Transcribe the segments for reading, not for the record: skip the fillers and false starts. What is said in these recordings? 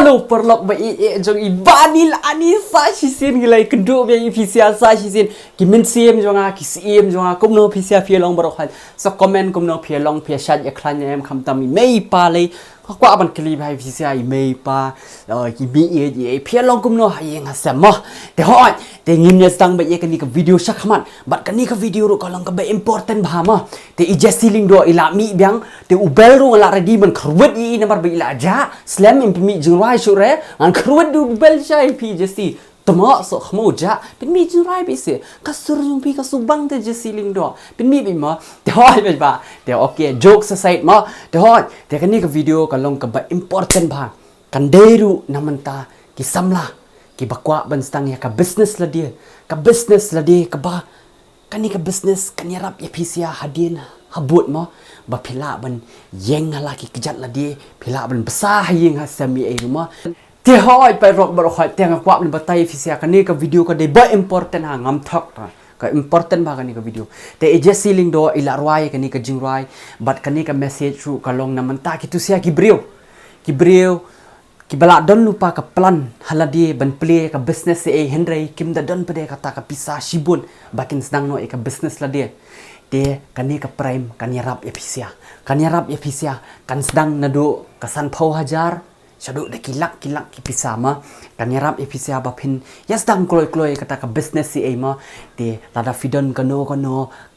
Halo perlok baik jong ibanil ani sa shisin gilai keduk biang official sa shisin ki mensiem jonga ki siem jonga kumno official fielong barokhan so comment kumno fielong pia shat ya klan em kham tami mei pa le kwa ban klip hai official mei pa ki bi e fielong kumno hai nga sama te hot te ngim ne stang ba ye kani ka video shakhaman bat kani ka video ro kalong ka ba important bhama te i JESSIE LYNGDOH ila mi biang te ubel ro la ready man khruwet i number ba ila ja slam impmi jingrai sure an khruwet du bel shai pi JESSIE tama SOHKHMOW ja pin mi jingrai bi se kasur jung pi ka subang te JESSIE LYNGDOH pin mi bi ma te hoi ba te okay jokes aside ma te hoi te kani ka video kalong ka ba important bha kan deru namanta ki samla ki bakwa ban stang ya ka business la dia ka ba kani ka business kan yarap ya pisia hadin habut mo ba phila ban yeng hala ki kejat la dia phila ban besar yeng ha sami ai mo te hoi pai rok baro khoi teng kwa ban batai pisia kani ka video ka de ba important ha ngam thak ta ka important ba kani ka video te JESSIE LYNGDOH ila rwai kani ka jingrai but kani ka message ru kalong namanta ki tu sia ki brio ki bala don lupa ka plan haladi ban play ka business e hendrai kim da don pede kata ka pisa shibun bakin sedang no e ka business la dia te kani ka prime kan yarap ya pisia kan sedang nadu kasan phau hajar shadu de kilak ki pisa ma kan yarap ya pisia ba phin ya sedang kloi kata ka business e ma te lada fidon kano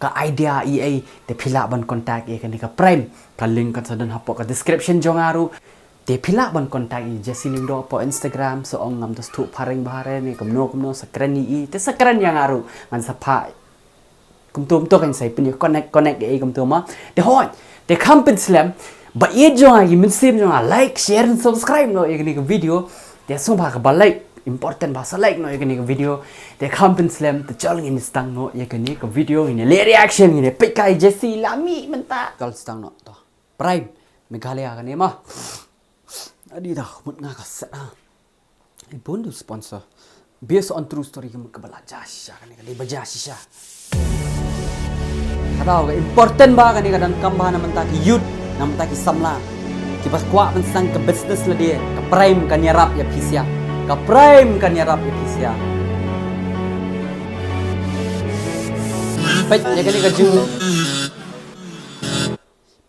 ka idea e te phila ban contact e kani ka prime ka link kan sadan hapo ka description jongaru te phila ban contact i JESSIE LYNGDOH po Instagram so ong ngam tas thu paring bahare ni kumno sakran ni te sakran yang aru man sapa kumtum to kan sai pin connect e kumtum ma te hoi te kampen slam ba ye jonga i min sim jonga like share and subscribe no e ni video te so ba ka ba like important ba sa like no e ni video te kampen slam te chal ni stang no e ni video ni le reaction ni pe kai JESSIE lami menta kal stang no to prime Meghalaya kan ma adi dah mut nga kaset ha I bondu sponsor based on true story ke bala jasha kan ni baja shisha kadau ke important ba kan ni kadang kambah na menta ki youth na menta ki samla ki bakwa man sang ke business la dia ke prime kan yarap ya pisia ka prime kan yarap ya pisia pet ya kan ni ka jung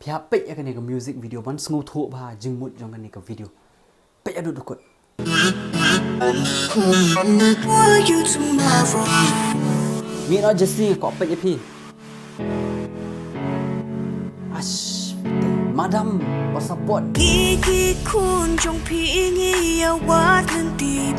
pia pet ya kan ni ka music video ban sngu thu ba jingmut jong kan ni ka video pet adu dukut mi no JESSIE ko pet ya pi ash madam support Gigi kunjung pingi ya wat nanti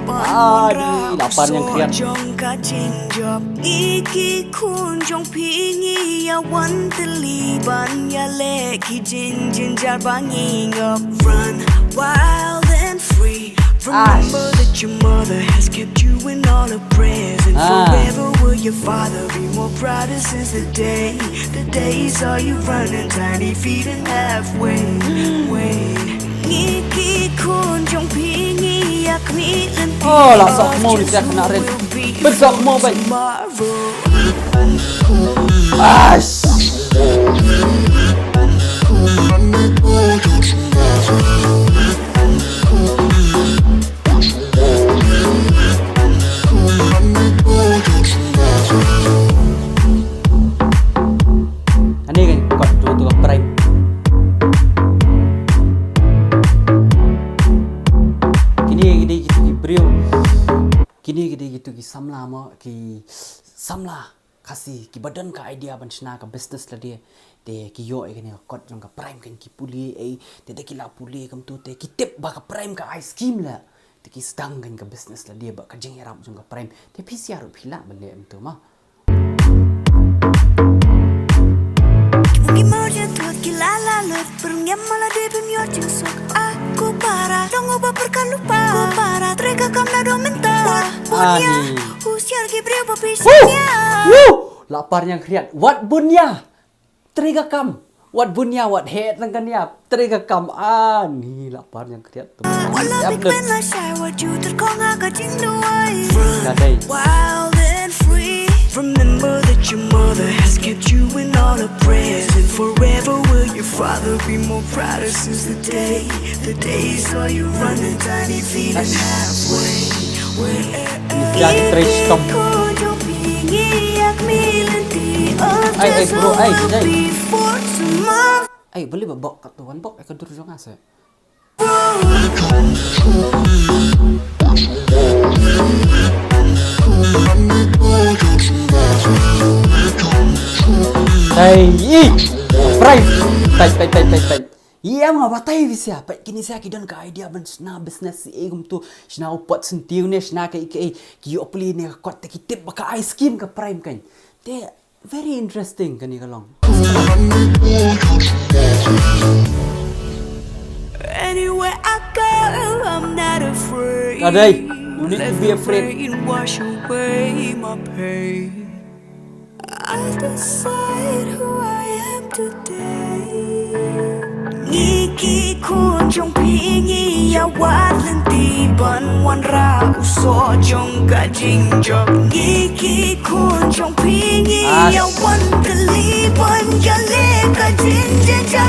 lapar yang kriat jong kacing job Gigi kunjung pingi ya wan teliban ya leki jin jar banging up run wild and free remember that your mother has kept you in all her prayers and forever will your father be more prouder since the day saw you running tiny feet and halfway Ngiki kunjung pingi ya kami lempi lah SOHKHMOW ni saya kena red SOHKHMOW baik ash kini gitu ki samla mo ki samla kasi ki badan ka idea ban chna ka business la dia te ki yo e ni kot jong ka prime kan ki puli e te de ki la puli kam tu te ki tip ba ka prime ka ice scheme la te ki stang kan ka business la dia ba ka jeng yarap jong ka prime te pisia ru phila ban le am tu ma Gimana tuh kilala lut perngem malah dia pemiot jingsok aku para dong ubah perkalupa aku para treka kamna domenta bunya usiar gibril papisinya lapar yang kriat wat bunya treka kam wat bunya wat head lang kanya treka kam ni lapar yang kriat tu wala big lah shy what you terkonga ka jingduai kadai wild and free Remember that your mother has kept you in all her prayers, and forever will your father be more prouder since the day saw you running tiny feet and halfway. Bro, boleh bawa kat tuan bok aku dur jangan saya. Tai. Iya mah batai bisa. Pai kini saya kidan ka idea ban sna business si egum tu sna upot sentiu ne sna ka ki opli ne kot te kitip baka ice cream ka prime kan. Te very interesting kan ni kalong. Anywhere I go, I'm not afraid. Adai, you need to be afraid. Wash away my pain. I decide who I am today. Ngiki kun jong pingi ya wadlen tiban wan ra uso jong ka jingjok. Ngiki kun jong pingi ya wan teliban jale ka jingjak.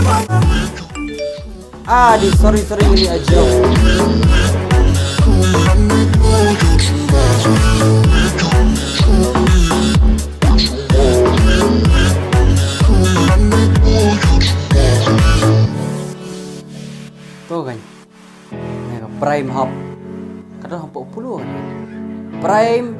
Sorry ini aja. Tuh kan, ini prime hop, kadang hop 10 kan, prime,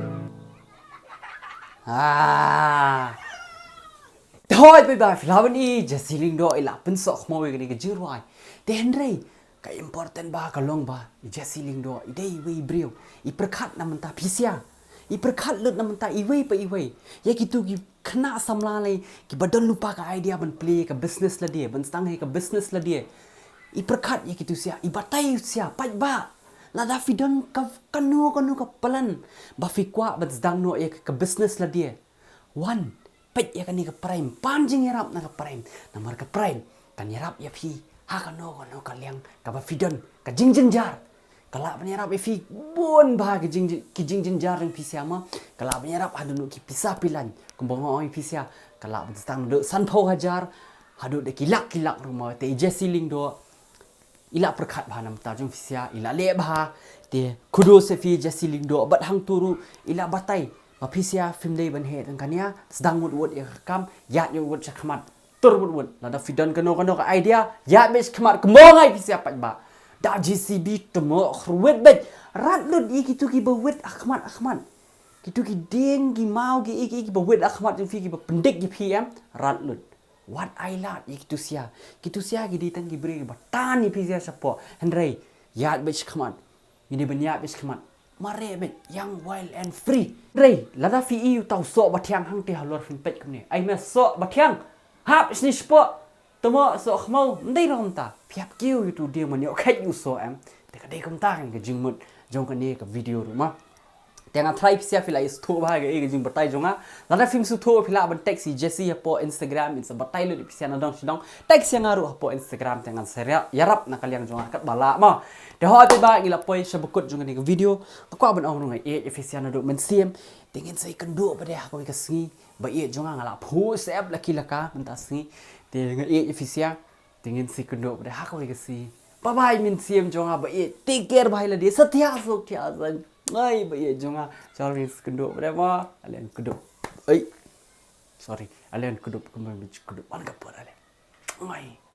thôi bây giờ phải làm đi, Jessie Lyngdoh là bên SOHKHMOW cái này cái dữ rồi, tên đây, cái important ba cái long ba, Jessie Lyngdoh, đây way brio, iperkat namun ta pisia, iperkat lut namun ta iway pa iway, ya gitu kena samla lagi, badan lupa ke idea ban play ke business lah dia, ban stang ke business lah dia. Iperkat ya gitu sia, ibatai sia, pai ba. Lada fidon kanu kapalan. Ba fikwa bat zdang no ya ke business lah dia. One, pai ya kani ke prime, panjing yarap na ke prime. Namar ke prime, kan yarap ya fi. Ha kanu kaliang ka ba fidon, ka jingjing jar. Kala penyarap ya fi bon ba ke jingjing jar yang fi sia ma. Kala penyarap adu no ki pisah pilan. Kumbang oi fi sia. Kala bat zdang do sanpau hajar. Hadu de kilak rumah te Jessie Lyngdoh. Ila perkat bah nam ta jong fisia ila le bah te kudo se fi Jessie Lyngdoh bat hang turu ila batai ma fisia film dei ban het kania sedang wud ya kam ya yo wud chakmat tur wud la da fidon kano ka idea ya mes khamat kemongai fisia pat ba da GCB temo khruwet bet rat lut i kitu ki bawet akhmat kitu ki deng ki mau ki bawet akhmat jong fi ki pendik ki PM rat lut. What I like itu sia gidi tang gibri batan ni pizza sapo Henry yat bech khamat ini banyak bech khamat mare bet yang wild and free Henry lada fi eu tau so bathiang hang te halor fin pet kamne ai me so bathiang hap sni spo tomo SOHKHMOW ndai rom ta phiap kiu itu dia man yo khat you so am te ka dei kam ta kan ka jingmut jong ka ne ka video ru ma Tengah try pisia fila is tu bahagia jing bertai jonga. Lada film su tu fila ban tag si Jessie hapo Instagram insa bertai lu di pisia nadong sidong. Tag si ngaru hapo Instagram tengan seria yarap nak kalian jonga kat bala ma. Dah hot ba gila poi sebekut jonga ni video. Aku aban ong ngai e pisia nadong mensiem. Tengin sai kendu pada aku ke sengi. Ba e jonga ngala pu sep laki laka mentah sengi. Tengin e pisia tengin sai kendu pada aku ke sengi. Bye bye mensiem jonga ba e take care bhai la dia setia sok tia san. Ay, bayi jonga, sorry keduk berapa? Alian keduk. Sorry, alian keduk kembali keduk. Mana kapur alian? Ay.